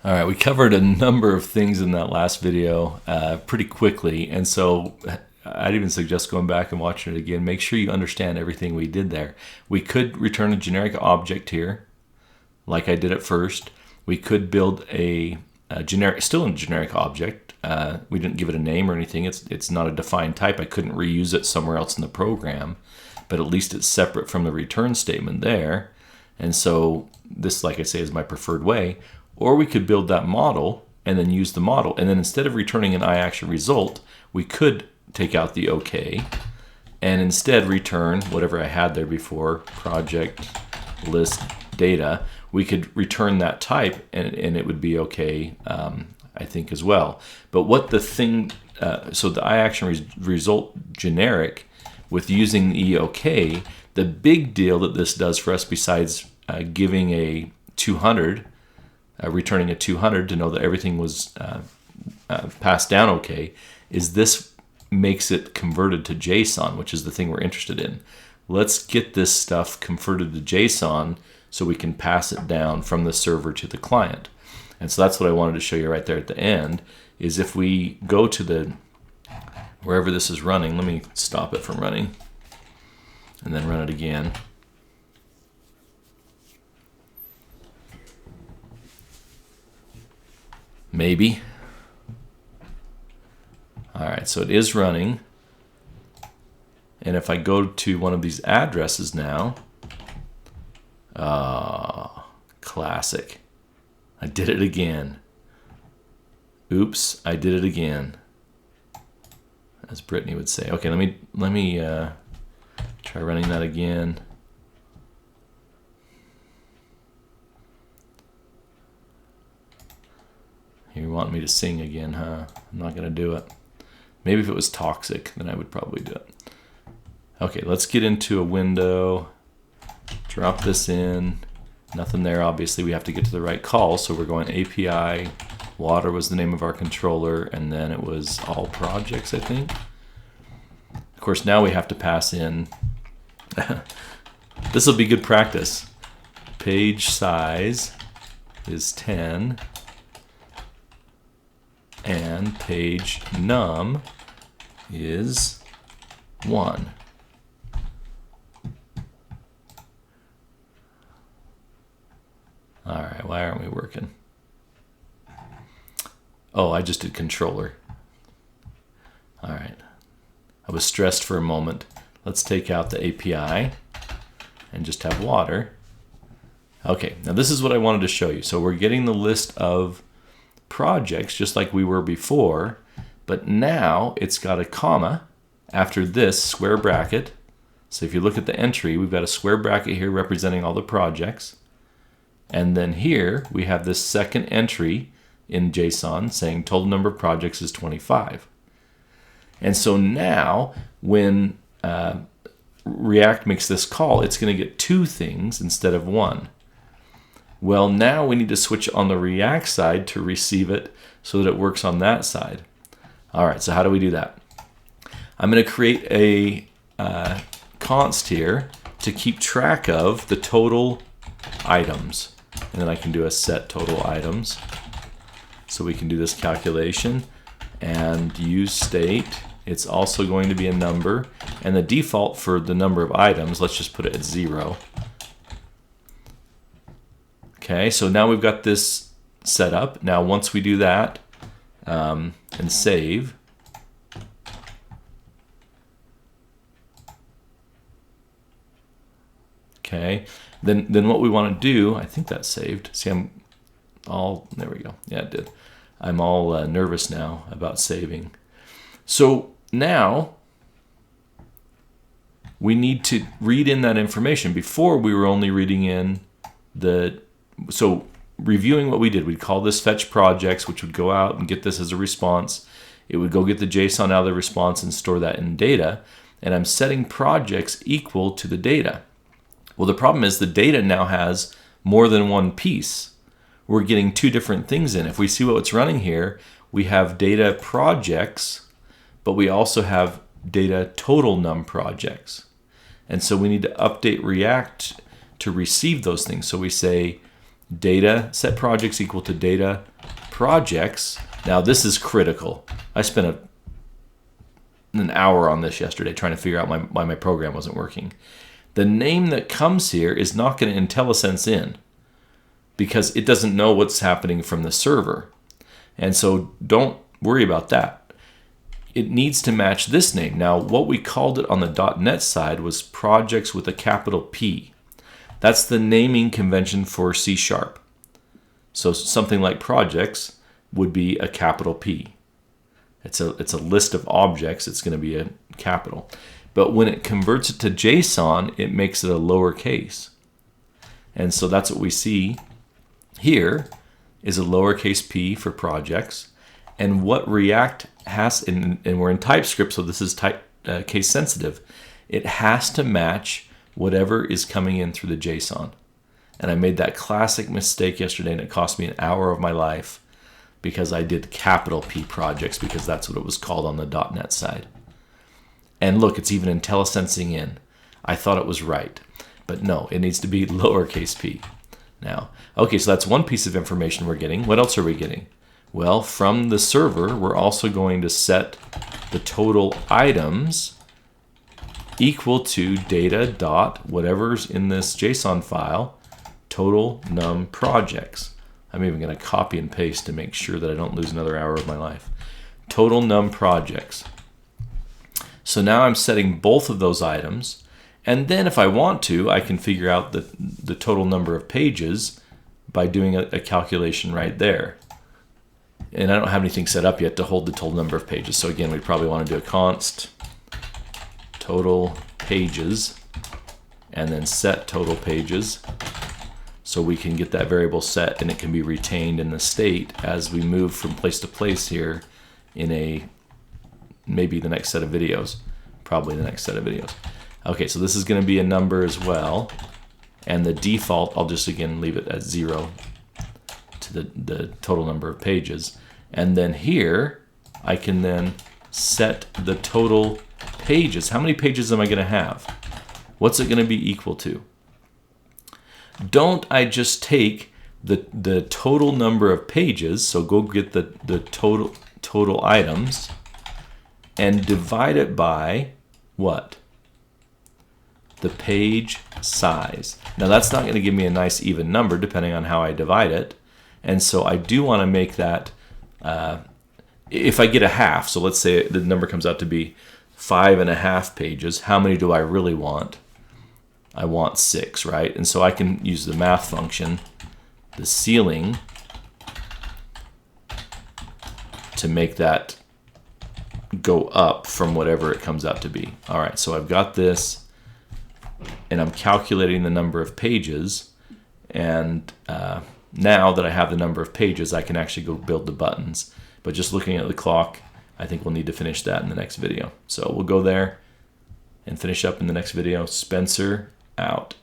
All right, we covered a number of things in that last video pretty quickly, and so I'd even suggest going back and watching it again. Make sure you understand everything we did there. We could return a generic object here, like I did at first. We could build a generic, still a generic object. We didn't give it a name or anything. It's not a defined type. I couldn't reuse it somewhere else in the program, but at least it's separate from the return statement there. And so this, like I say, is my preferred way. Or we could build that model and then use the model. And then instead of returning an iAction result, we could take out the OK and instead return whatever I had there before, project list data. We could return that type and it would be OK, I think, as well. But what the thing, so the iAction result generic with using the EOK, the big deal that this does for us besides giving a 200, returning a 200 to know that everything was passed down okay, is this makes it converted to JSON, which is the thing we're interested in. Let's get this stuff converted to JSON so we can pass it down from the server to the client. And so that's what I wanted to show you right there at the end, is if we go to the, wherever this is running, let me stop it from running and then run it again. Maybe. All right, so it is running. And if I go to one of these addresses now, classic. I did it again. Oops, I did it again. As Brittany would say. Okay, let me try running that again. You want me to sing again, huh? I'm not gonna do it. Maybe if it was toxic, then I would probably do it. Okay, let's get into a window. Drop this in. Nothing there, obviously. We have to get to the right call, so we're going API. Water was the name of our controller, and then it was all projects, I think. Of course, now we have to pass in. This will be good practice. Page size is 10. And page num is 1. All right, why aren't we working? Oh, I just did controller. All right. I was stressed for a moment. Let's take out the API and just have water. Okay, now this is what I wanted to show you. So we're getting the list of projects just like we were before, but now it's got a comma after this square bracket. So if you look at the entry, we've got a square bracket here representing all the projects. And then here we have this second entry in JSON saying total number of projects is 25. And so now when React makes this call, it's going to get 2 things instead of 1. Well, now we need to switch on the React side to receive it so that it works on that side. All right, so how do we do that? I'm going to create a const here to keep track of the total items. And then I can do a set total items. So we can do this calculation and use state. It's also going to be a number. And the default for the number of items, let's just put it at 0. Okay, so now we've got this set up. Now once we do that and save, okay, then what we want to do, I think that's saved. See, I'm all, there we go. Yeah, it did. I'm all nervous now about saving. So now we need to read in that information. Before we were only reading in the, so reviewing what we did, we'd call this fetch projects, which would go out and get this as a response. It would go get the JSON out of the response and store that in data. And I'm setting projects equal to the data. Well, the problem is the data now has more than one piece. We're getting 2 different things in. If we see what's running here, we have data projects, but we also have data total num projects. And so we need to update React to receive those things. So we say data, set projects equal to data projects. Now this is critical. I spent an hour on this yesterday trying to figure out why my program wasn't working. The name that comes here is not going to IntelliSense in because it doesn't know what's happening from the server. And so don't worry about that. It needs to match this name. Now, what we called it on the .NET side was projects with a capital P. That's the naming convention for C#. So something like projects would be a capital P. It's a list of objects. It's going to be a capital. But when it converts it to JSON, it makes it a lowercase. And so that's what we see here is a lowercase p for projects. And what React has, and we're in TypeScript, so this is case sensitive, it has to match whatever is coming in through the JSON. And I made that classic mistake yesterday, and it cost me an hour of my life because I did capital P projects because that's what it was called on the .NET side. And look, it's even IntelliSensing in. I thought it was right, but no, it needs to be lowercase p. Now, okay, so that's one piece of information we're getting. What else are we getting? Well, from the server, we're also going to set the total items equal to data dot whatever's in this JSON file, total num projects. I'm even going to copy and paste to make sure that I don't lose another hour of my life. Total num projects. So now I'm setting both of those items, and then if I want to, I can figure out the total number of pages by doing a calculation right there. And I don't have anything set up yet to hold the total number of pages. So again, we probably want to do a const total pages and then set total pages so we can get that variable set and it can be retained in the state as we move from place to place here in maybe the next set of videos, probably the next set of videos. Okay, so this is going to be a number as well, and the default, I'll just again leave it at 0 to the total number of pages. And then here, I can then set the total pages. How many pages am I going to have? What's it going to be equal to? Don't I just take the total number of pages, so go get the total items, and divide it by what? The page size. Now that's not going to give me a nice even number depending on how I divide it. And so I do want to make that, if I get a half, so let's say the number comes out to be 5.5 pages, how many do I really want? I want 6, right? And so I can use the math function, the ceiling, to make that go up from whatever it comes out to be. All right, so I've got this, and I'm calculating the number of pages, and now that I have the number of pages, I can actually go build the buttons. But just looking at the clock, I think we'll need to finish that in the next video. So we'll go there and finish up in the next video. Spencer out.